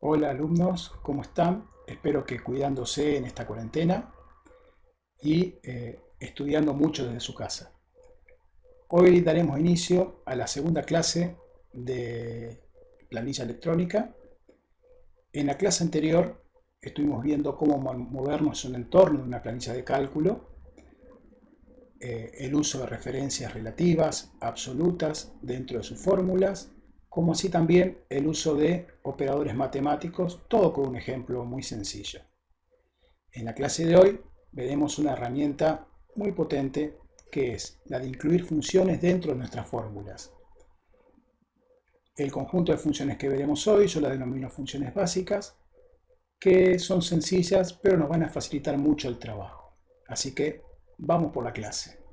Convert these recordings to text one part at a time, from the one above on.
Hola alumnos, ¿cómo están? Espero que cuidándose en esta cuarentena y estudiando mucho desde su casa. Hoy daremos inicio a la segunda clase de planilla electrónica. En la clase anterior estuvimos viendo cómo movernos en un entorno de una planilla de cálculo, el uso de referencias relativas, absolutas dentro de sus fórmulas, como así también el uso de operadores matemáticos, todo con un ejemplo muy sencillo. En la clase de hoy veremos una herramienta muy potente que es la de incluir funciones dentro de nuestras fórmulas. El conjunto de funciones que veremos hoy yo las denomino funciones básicas, que son sencillas pero nos van a facilitar mucho el trabajo. Así que vamos por la clase.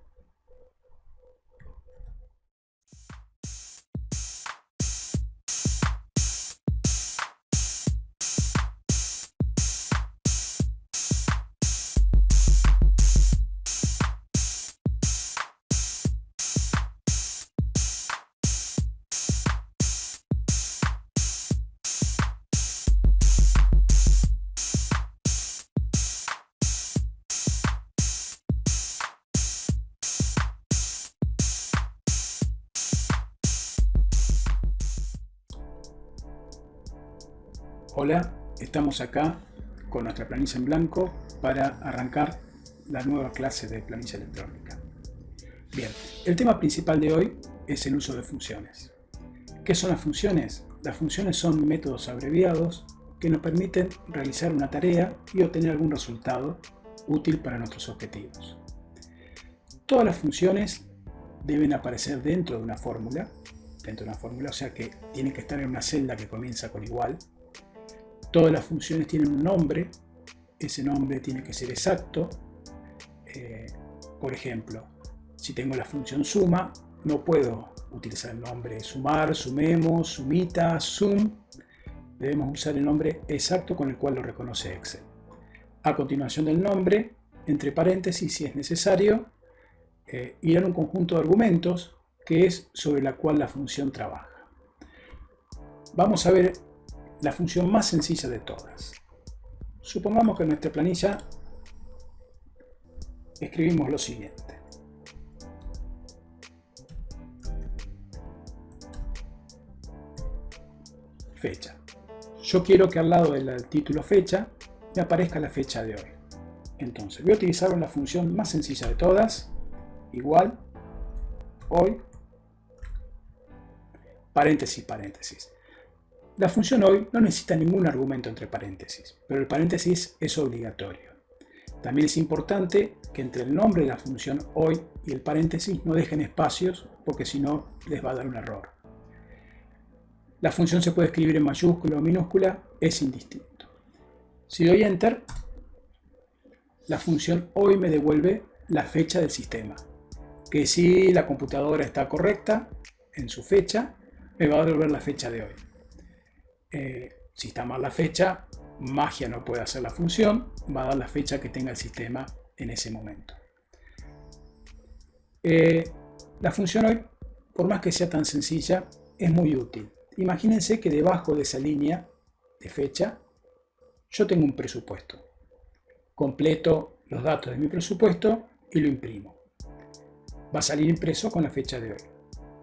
Hola, estamos acá con nuestra planilla en blanco para arrancar la nueva clase de planilla electrónica. Bien, el tema principal de hoy es el uso de funciones. ¿Qué son las funciones? Las funciones son métodos abreviados que nos permiten realizar una tarea y obtener algún resultado útil para nuestros objetivos. Todas las funciones deben aparecer dentro de una fórmula, o sea que tienen que estar en una celda que comienza con igual. Todas las funciones tienen un nombre, ese nombre tiene que ser exacto. Por ejemplo, si tengo la función suma, no puedo utilizar el nombre sumar, sumemos, sumita, sum. Debemos usar el nombre exacto con el cual lo reconoce Excel. A continuación del nombre, entre paréntesis, si es necesario, irán un conjunto de argumentos que es sobre la cual la función trabaja. Vamos a ver la función más sencilla de todas. Supongamos que en nuestra planilla escribimos lo siguiente. Fecha. Yo quiero que al lado del título fecha me aparezca la fecha de hoy. Entonces voy a utilizar la función más sencilla de todas, igual, hoy, paréntesis, paréntesis. La función hoy no necesita ningún argumento entre paréntesis, pero el paréntesis es obligatorio. También es importante que entre el nombre de la función hoy y el paréntesis no dejen espacios porque si no les va a dar un error. La función se puede escribir en mayúscula o minúscula, es indistinto. Si doy Enter, la función hoy me devuelve la fecha del sistema. Que si la computadora está correcta en su fecha, me va a devolver la fecha de hoy. Si está mal la fecha, magia no puede hacer la función, va a dar la fecha que tenga el sistema en ese momento. La función hoy, por más que sea tan sencilla, es muy útil. Imagínense que debajo de esa línea de fecha, yo tengo un presupuesto. Completo los datos de mi presupuesto y lo imprimo. Va a salir impreso con la fecha de hoy.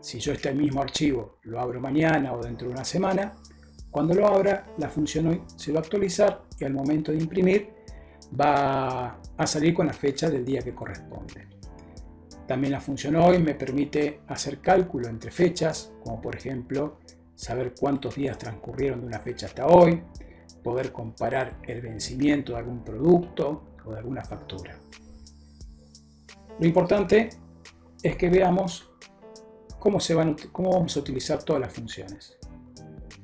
Si yo este mismo archivo lo abro mañana o dentro de una semana, cuando lo abra, la función hoy se va a actualizar y al momento de imprimir va a salir con la fecha del día que corresponde. También la función hoy me permite hacer cálculo entre fechas, como por ejemplo saber cuántos días transcurrieron de una fecha hasta hoy, poder comparar el vencimiento de algún producto o de alguna factura. Lo importante es que veamos cómo vamos a utilizar todas las funciones.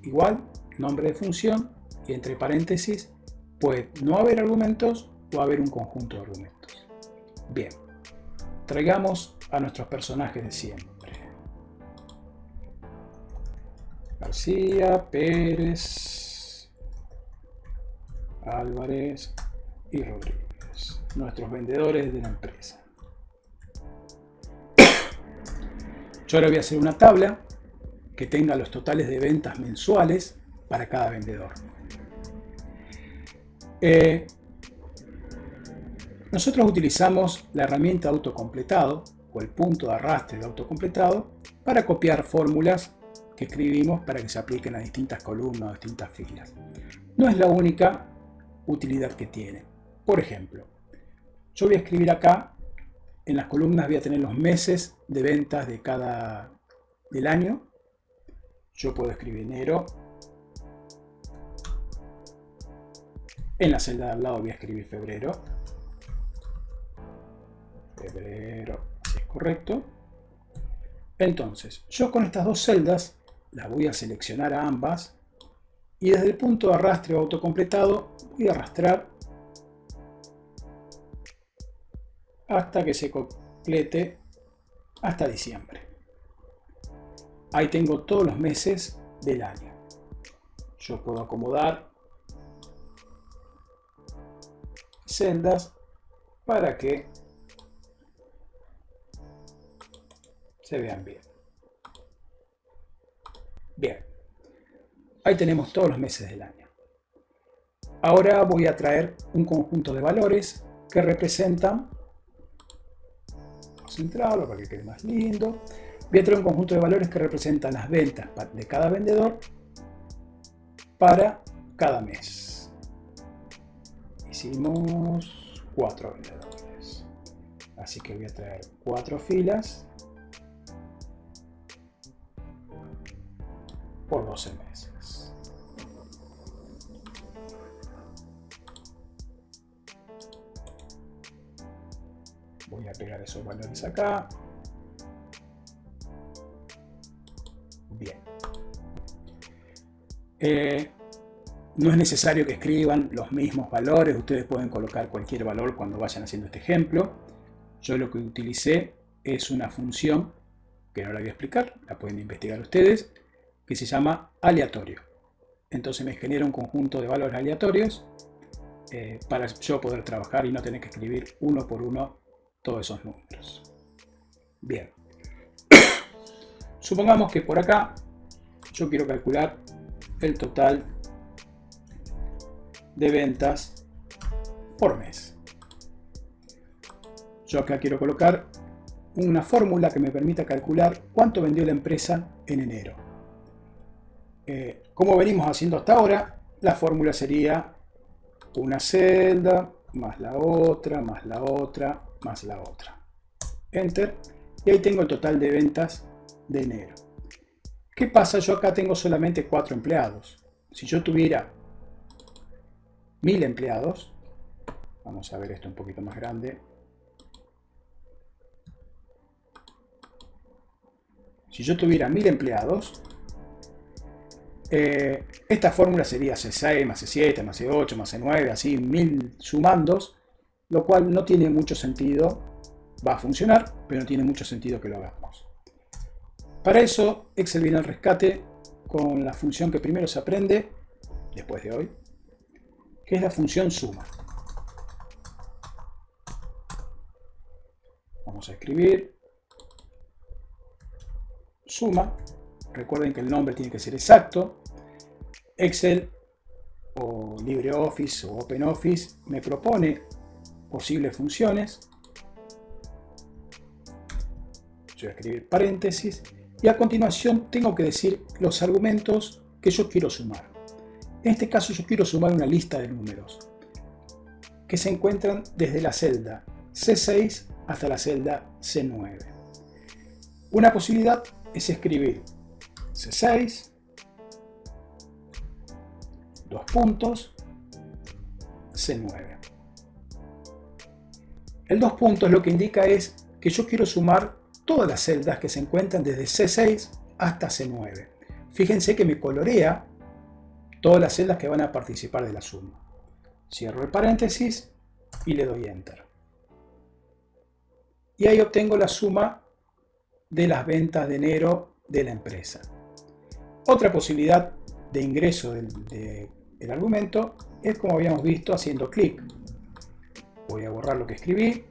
Igual, nombre de función y entre paréntesis puede no haber argumentos o haber un conjunto de argumentos. Bien, traigamos a nuestros personajes de siempre. García, Pérez, Álvarez y Rodríguez, nuestros vendedores de la empresa. Yo ahora voy a hacer una tabla que tenga los totales de ventas mensuales para cada vendedor. Nosotros utilizamos la herramienta autocompletado o el punto de arrastre de autocompletado para copiar fórmulas que escribimos para que se apliquen a distintas columnas o distintas filas. No es la única utilidad que tiene. Por ejemplo, yo voy a escribir acá, en las columnas voy a tener los meses de ventas del año. Yo puedo escribir enero. En la celda de al lado voy a escribir febrero. Febrero, así es correcto. Entonces, yo con estas dos celdas las voy a seleccionar a ambas y desde el punto de arrastre o autocompletado voy a arrastrar hasta que se complete hasta diciembre. Ahí tengo todos los meses del año. Yo puedo acomodar celdas para que se vean bien. Bien, ahí tenemos todos los meses del año. Ahora voy a traer un conjunto de valores que representan, vamos a centrarlo para que quede más lindo. Voy a traer un conjunto de valores que representan las ventas de cada vendedor para cada mes. Hicimos 4 vendedores, así que voy a traer 4 filas por 12 meses. Voy a pegar esos valores acá. Bien. No es necesario que escriban los mismos valores. Ustedes pueden colocar cualquier valor cuando vayan haciendo este ejemplo. Yo lo que utilicé es una función que no la voy a explicar, la pueden investigar ustedes, que se llama aleatorio. Entonces me genera un conjunto de valores aleatorios para yo poder trabajar y no tener que escribir uno por uno todos esos números. Bien. Supongamos que por acá yo quiero calcular el total de ventas por mes. Yo acá quiero colocar una fórmula que me permita calcular cuánto vendió la empresa en enero. Como venimos haciendo hasta ahora, la fórmula sería una celda más la otra, más la otra, más la otra. Enter. Y ahí tengo el total de ventas de enero. ¿Qué pasa? Yo acá tengo solamente 4 empleados. Si yo tuviera 1000 empleados, vamos a ver esto un poquito más grande. Si yo tuviera 1000 empleados, esta fórmula sería C6 más C7 más C8 más C9, así 1000 sumandos, lo cual no tiene mucho sentido. Va a funcionar, pero no tiene mucho sentido que lo hagamos. Para eso, Excel viene al rescate con la función que primero se aprende, después de hoy, que es la función suma. Vamos a escribir suma. Recuerden que el nombre tiene que ser exacto. Excel o LibreOffice o OpenOffice me propone posibles funciones. Yo voy a escribir paréntesis y a continuación tengo que decir los argumentos que yo quiero sumar. En este caso yo quiero sumar una lista de números que se encuentran desde la celda C6 hasta la celda C9. Una posibilidad es escribir C6, dos puntos, C9. El dos puntos lo que indica es que yo quiero sumar todas las celdas que se encuentran desde C6 hasta C9. Fíjense que me colorea todas las celdas que van a participar de la suma. Cierro el paréntesis y le doy Enter. Y ahí obtengo la suma de las ventas de enero de la empresa. Otra posibilidad de ingreso del argumento es como habíamos visto haciendo clic. Voy a borrar lo que escribí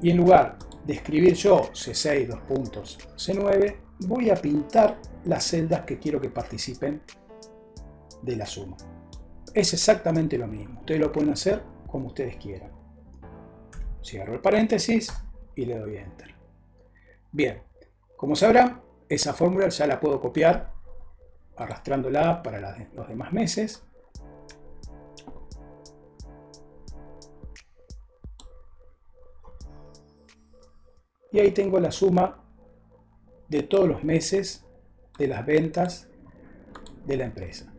y en lugar de escribir yo C6 dos puntos C9 voy a pintar las celdas que quiero que participen de la suma. es exactamente lo mismo. Ustedes lo pueden hacer como ustedes quieran. Cierro el paréntesis y le doy Enter. Bien, como sabrán, esa fórmula ya la puedo copiar arrastrándola para los demás meses. Y ahí tengo la suma de todos los meses de las ventas de la empresa.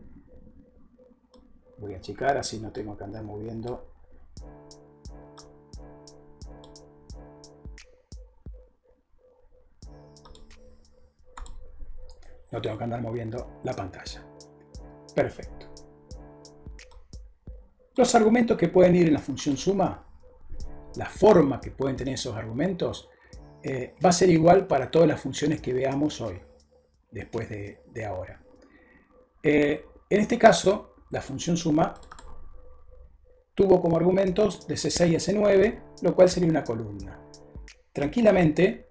Voy a achicar, así no tengo que andar moviendo. No tengo que andar moviendo la pantalla. Perfecto. Los argumentos que pueden ir en la función suma, la forma que pueden tener esos argumentos, va a ser igual para todas las funciones que veamos hoy, después de ahora. En este caso, la función suma tuvo como argumentos de C6 a C9, lo cual sería una columna. Tranquilamente,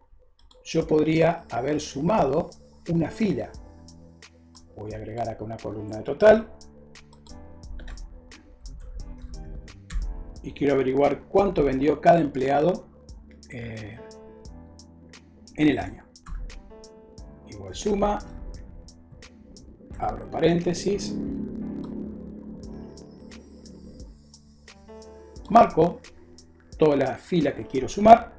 yo podría haber sumado una fila. Voy a agregar acá una columna de total. Y quiero averiguar cuánto vendió cada empleado en el año. Igual suma. Abro paréntesis. Marco toda la fila que quiero sumar.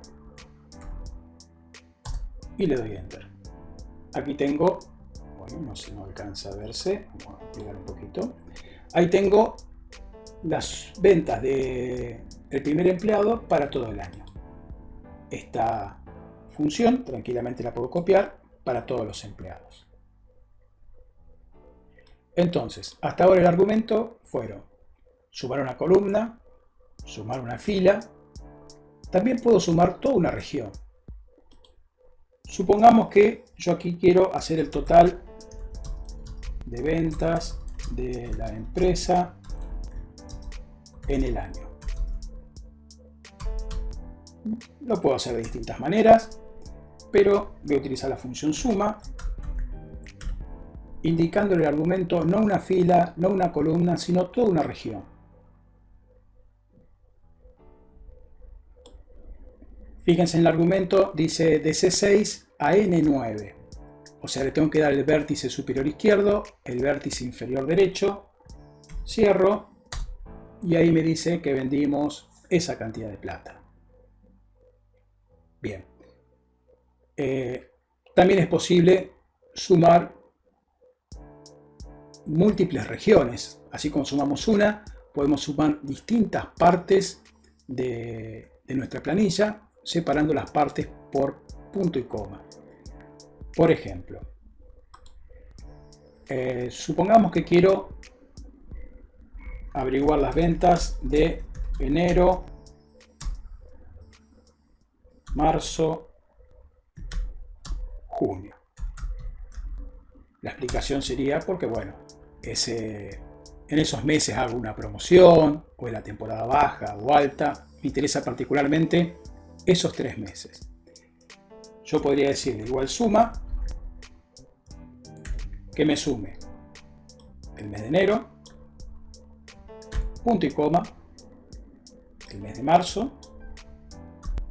Y le doy Enter. Aquí tengo, bueno, no se me alcanza a verse, vamos a ampliar un poquito. Ahí tengo las ventas del primer empleado para todo el año. Esta función tranquilamente la puedo copiar para todos los empleados. Entonces, hasta ahora el argumento fueron sumar una columna, sumar una fila. También puedo sumar toda una región. Supongamos que yo aquí quiero hacer el total de ventas de la empresa en el año. Lo puedo hacer de distintas maneras, pero voy a utilizar la función suma, indicando el argumento no una fila, no una columna, sino toda una región. Fíjense en el argumento, dice de C6 a N9. O sea, le tengo que dar el vértice superior izquierdo, el vértice inferior derecho, cierro y ahí me dice que vendimos esa cantidad de plata. Bien. También es posible sumar múltiples regiones. Así como sumamos una, podemos sumar distintas partes de nuestra planilla, separando las partes por punto y coma. Por ejemplo, supongamos que quiero averiguar las ventas de enero, marzo, junio. La explicación sería porque, bueno, en esos meses hago una promoción o en la temporada baja o alta. Me interesa particularmente esos 3 meses. Yo podría decirle igual suma, que me sume el mes de enero, punto y coma, el mes de marzo,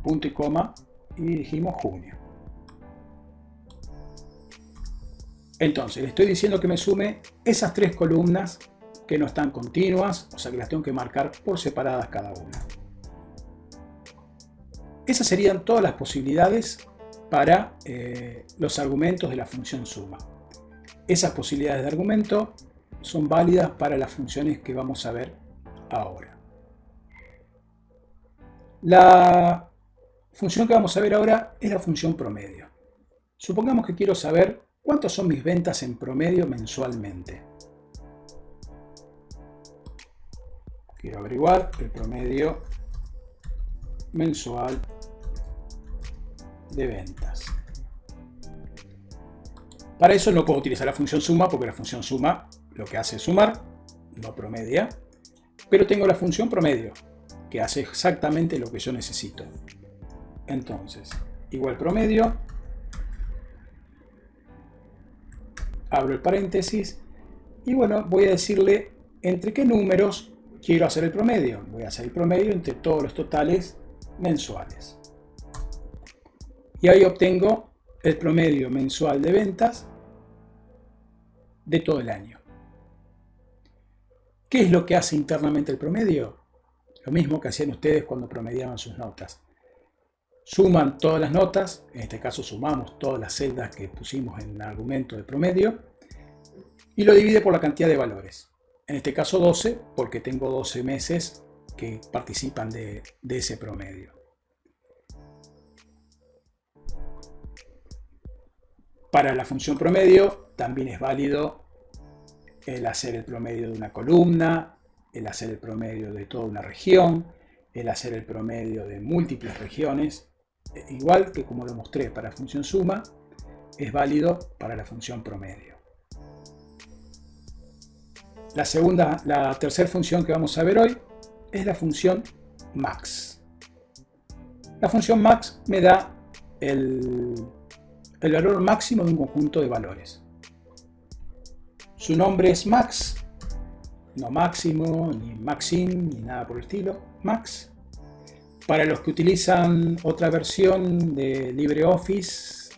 punto y coma, y dijimos junio. Entonces, le estoy diciendo que me sume esas 3 columnas que no están continuas, o sea que las tengo que marcar por separadas cada una. Esas serían todas las posibilidades para los argumentos de la función suma. Esas posibilidades de argumento son válidas para las funciones que vamos a ver ahora. La función que vamos a ver ahora es la función promedio. Supongamos que quiero saber cuántas son mis ventas en promedio mensualmente. Quiero averiguar el promedio mensual de ventas. Para eso no puedo utilizar la función suma porque la función suma lo que hace es sumar, no promedia. Pero tengo la función promedio que hace exactamente lo que yo necesito. Entonces, igual promedio, abro el paréntesis y bueno, voy a decirle ¿Entre qué números quiero hacer el promedio? Voy a hacer el promedio entre todos los totales mensuales. Y ahí obtengo el promedio mensual de ventas de todo el año. ¿Qué es lo que hace internamente el promedio? Lo mismo que hacían ustedes cuando promediaban sus notas. Suman todas las notas, en este caso sumamos todas las celdas que pusimos en el argumento de promedio, y lo divide por la cantidad de valores. En este caso 12, porque tengo 12 meses que participan de ese promedio. Para la función promedio también es válido el hacer el promedio de una columna, el hacer el promedio de toda una región, el hacer el promedio de múltiples regiones, igual que como lo mostré para la función suma, es válido para la función promedio. La tercera función que vamos a ver hoy es la función max. La función max me da el valor máximo de un conjunto de valores. Su nombre es max, no máximo, ni maxim, ni nada por el estilo, max. Para los que utilizan otra versión de LibreOffice,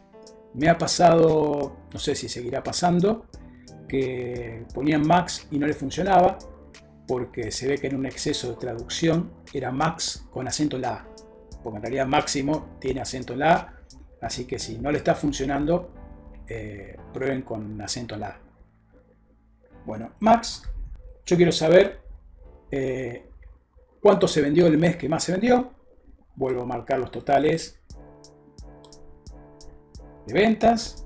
me ha pasado, no sé si seguirá pasando, que ponían max y no le funcionaba, porque se ve que en un exceso de traducción era max con acento en la A, porque en realidad máximo tiene acento en la A, así que si no le está funcionando, prueben con acento en la A. Bueno, max, yo quiero saber cuánto se vendió el mes que más se vendió. Vuelvo a marcar los totales de ventas.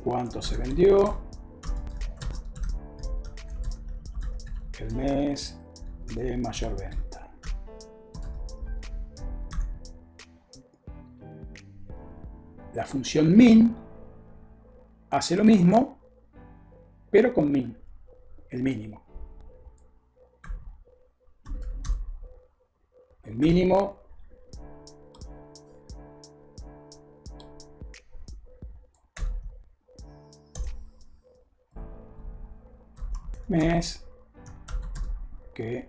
Cuánto se vendió el mes de mayor venta. La función min hace lo mismo, pero con min, el mínimo. El mínimo mes que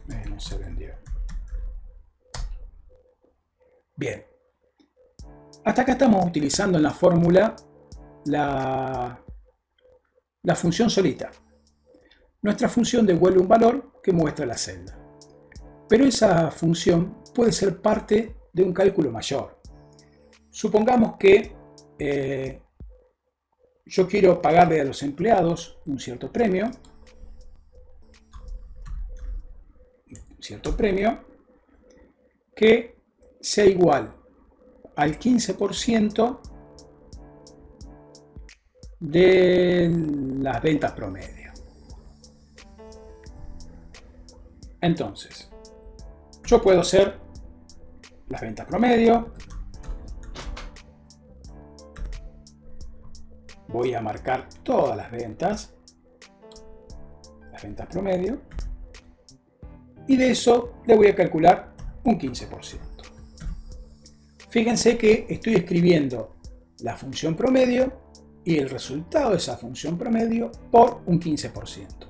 menos se vendió. Bien. Hasta acá estamos utilizando en la fórmula la función solita. Nuestra función devuelve un valor que muestra la celda. Pero esa función puede ser parte de un cálculo mayor. Supongamos que yo quiero pagarle a los empleados un cierto premio que sea igual al 15% de las ventas promedio. Entonces, yo puedo hacer las ventas promedio. Voy a marcar todas las ventas promedio, y de eso le voy a calcular un 15%. Fíjense que estoy escribiendo la función promedio y el resultado de esa función promedio por un 15%.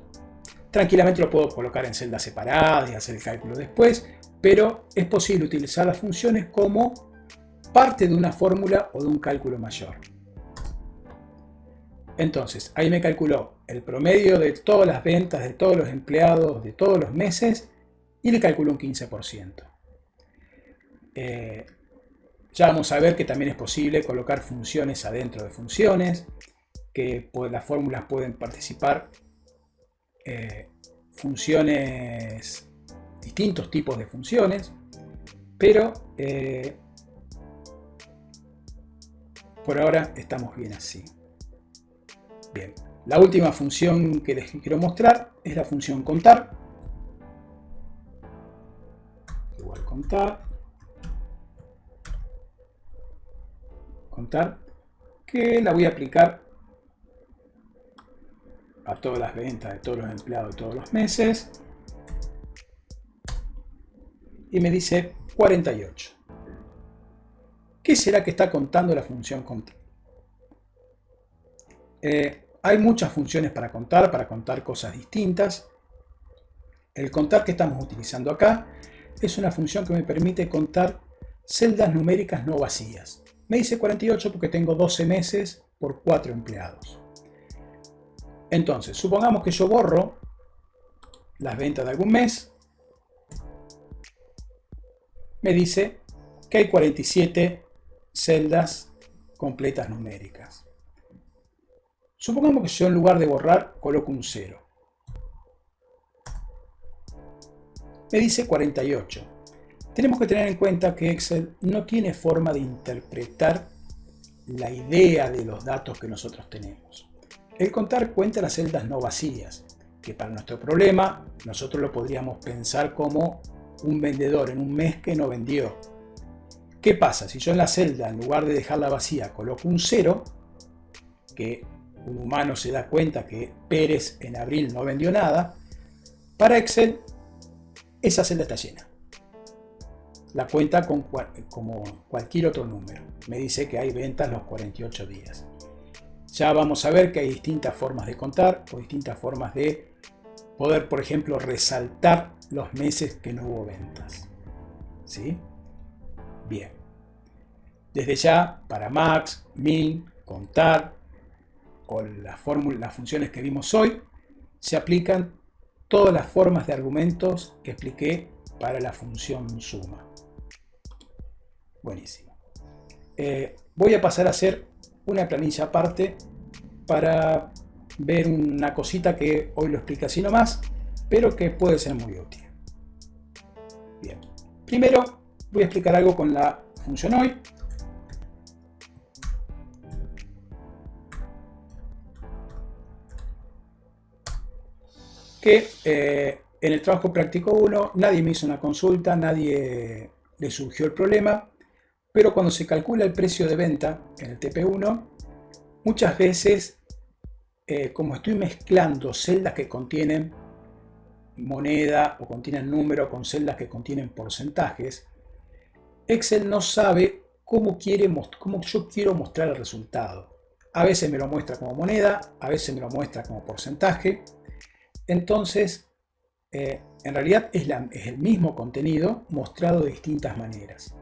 Tranquilamente lo puedo colocar en celdas separadas y hacer el cálculo después, pero es posible utilizar las funciones como parte de una fórmula o de un cálculo mayor. Entonces, ahí me calculó el promedio de todas las ventas, de todos los empleados, de todos los meses, y le calculó un 15%. Ya vamos a ver que también es posible colocar funciones adentro de funciones, que las fórmulas pueden participar funciones, distintos tipos de funciones, pero por ahora estamos bien así. Bien, la última función que les quiero mostrar es la función contar. Igual contar, que la voy a aplicar a todas las ventas de todos los empleados de todos los meses, y me dice 48. ¿Qué será que está contando la función contar? Hay muchas funciones para contar cosas distintas. El contar que estamos utilizando acá es una función que me permite contar celdas numéricas no vacías. Me dice 48 porque tengo 12 meses por 4 empleados. Entonces, supongamos que yo borro las ventas de algún mes. Me dice que hay 47 celdas completas numéricas. Supongamos que yo en lugar de borrar coloco un 0. Me dice 48. Tenemos que tener en cuenta que Excel no tiene forma de interpretar la idea de los datos que nosotros tenemos. El contar cuenta las celdas no vacías, que para nuestro problema nosotros lo podríamos pensar como un vendedor en un mes que no vendió. ¿Qué pasa? Si yo en la celda, en lugar de dejarla vacía, coloco un 0, que un humano se da cuenta que Pérez en abril no vendió nada, para Excel esa celda está llena. La cuenta como cualquier otro número. Me dice que hay ventas los 48 días. Ya vamos a ver que hay distintas formas de contar o distintas formas de poder, por ejemplo, resaltar los meses que no hubo ventas. ¿Sí? Bien. Desde ya, para max, min, contar o las funciones que vimos hoy, se aplican todas las formas de argumentos que expliqué para la función suma. Buenísimo. Voy a pasar a hacer una planilla aparte para ver una cosita que hoy lo explica así nomás, pero que puede ser muy útil. Bien. Primero voy a explicar algo con la función hoy. Que en el trabajo práctico 1 nadie me hizo una consulta, nadie le surgió el problema, pero cuando se calcula el precio de venta en el TP1, muchas veces, como estoy mezclando celdas que contienen moneda o contienen número con celdas que contienen porcentajes, Excel no sabe cómo yo quiero mostrar el resultado. A veces me lo muestra como moneda, a veces me lo muestra como porcentaje. Entonces, en realidad es el mismo contenido mostrado de distintas maneras.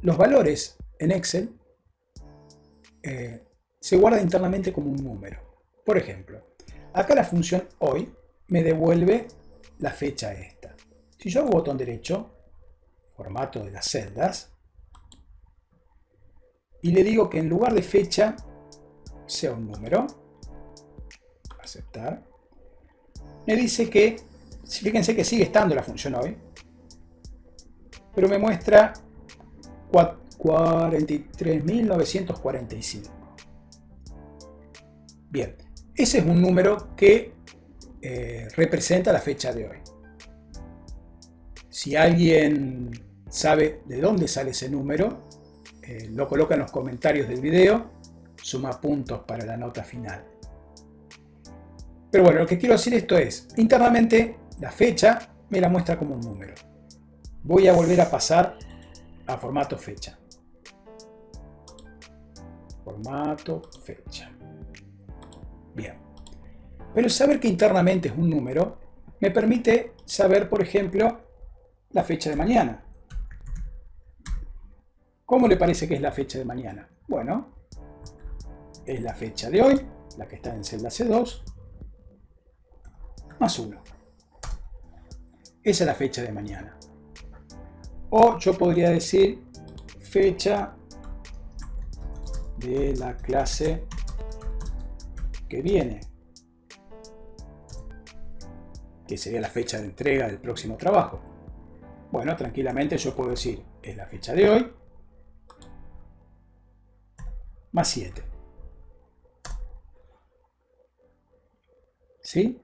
Los valores en Excel se guardan internamente como un número. Por ejemplo, acá la función hoy me devuelve la fecha esta. Si yo hago botón derecho, formato de las celdas, y le digo que en lugar de fecha sea un número, aceptar, me dice que, fíjense que sigue estando la función hoy, pero me muestra 43.945. Bien, ese es un número que representa la fecha de hoy. Si alguien sabe de dónde sale ese número, lo coloca en los comentarios del video, suma puntos para la nota final. Pero bueno, lo que quiero decir esto es, internamente la fecha me la muestra como un número. Voy a volver a pasar a formato fecha. Formato fecha. Bien. Pero saber que internamente es un número me permite saber, por ejemplo, la fecha de mañana. ¿Cómo le parece que es la fecha de mañana? Bueno, es la fecha de hoy, la que está en celda C2, más 1. Esa es la fecha de mañana. O yo podría decir fecha de la clase que viene, que sería la fecha de entrega del próximo trabajo. Bueno, tranquilamente yo puedo decir, es la fecha de hoy, más 7. ¿Sí?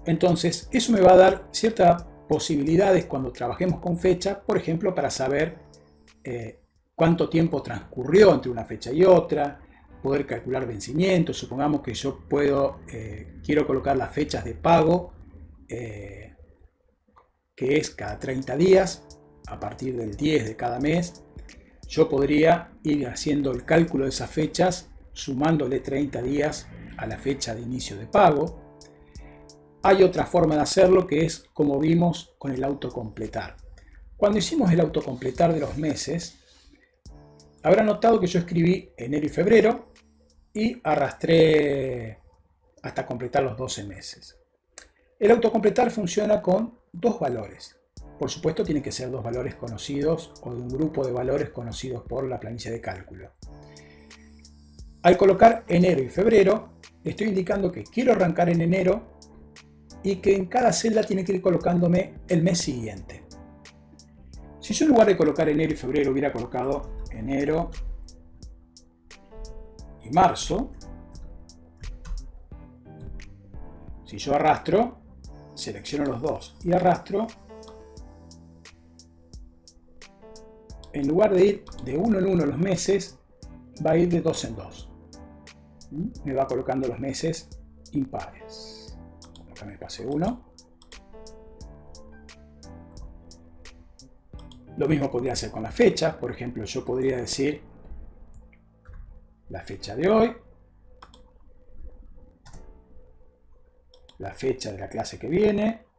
Entonces, eso me va a dar ciertas posibilidades cuando trabajemos con fecha, por ejemplo, para saber cuánto tiempo transcurrió entre una fecha y otra, poder calcular vencimientos. Supongamos que yo quiero colocar las fechas de pago, que es cada 30 días. a partir del 10 de cada mes, yo podría ir haciendo el cálculo de esas fechas, sumándole 30 días a la fecha de inicio de pago. Hay otra forma de hacerlo que es como vimos con el autocompletar. Cuando hicimos el autocompletar de los meses, habrán notado que yo escribí enero y febrero y arrastré hasta completar los 12 meses. El autocompletar funciona con dos valores. Por supuesto, tienen que ser dos valores conocidos o de un grupo de valores conocidos por la planilla de cálculo. Al colocar enero y febrero, estoy indicando que quiero arrancar en enero y que en cada celda tiene que ir colocándome el mes siguiente. Si yo en lugar de colocar enero y febrero hubiera colocado enero y marzo, si yo arrastro, selecciono los dos y arrastro, en lugar de ir de uno en uno los meses, va a ir de dos en dos. Me va colocando los meses impares. Acá me pasé uno. Lo mismo podría hacer con las fechas. Por ejemplo, yo podría decir la fecha de hoy, la fecha de la clase que viene,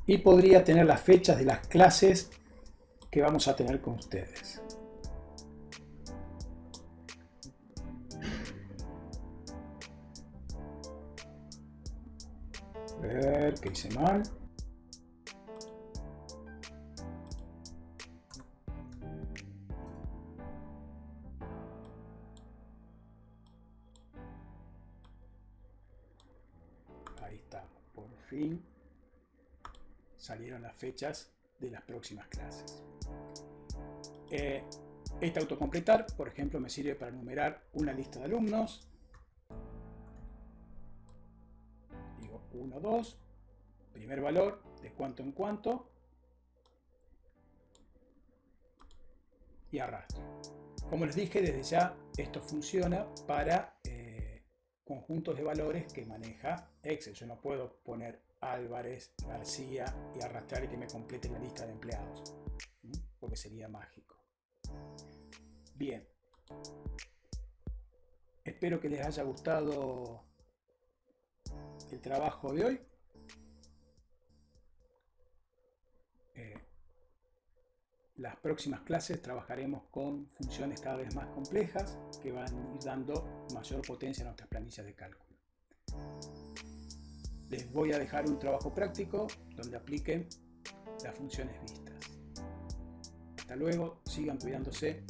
y podría tener las fechas de las clases que vamos a tener con ustedes. A ver, ¿qué hice mal? Ahí está, por fin salieron las fechas de las próximas clases. Este autocompletar, por ejemplo, me sirve para enumerar una lista de alumnos. Digo 1, 2, primer valor, de cuánto en cuánto, y arrastro. Como les dije, desde ya esto funciona para conjuntos de valores que maneja Excel. Yo no puedo poner Álvarez, García y arrastrar y que me complete la lista de empleados, porque sería mágico. Bien, espero que les haya gustado el trabajo de hoy. Las próximas clases trabajaremos con funciones cada vez más complejas que van a ir dando mayor potencia a nuestras planillas de cálculo. Les voy a dejar un trabajo práctico donde apliquen las funciones vistas. Hasta luego, sigan cuidándose.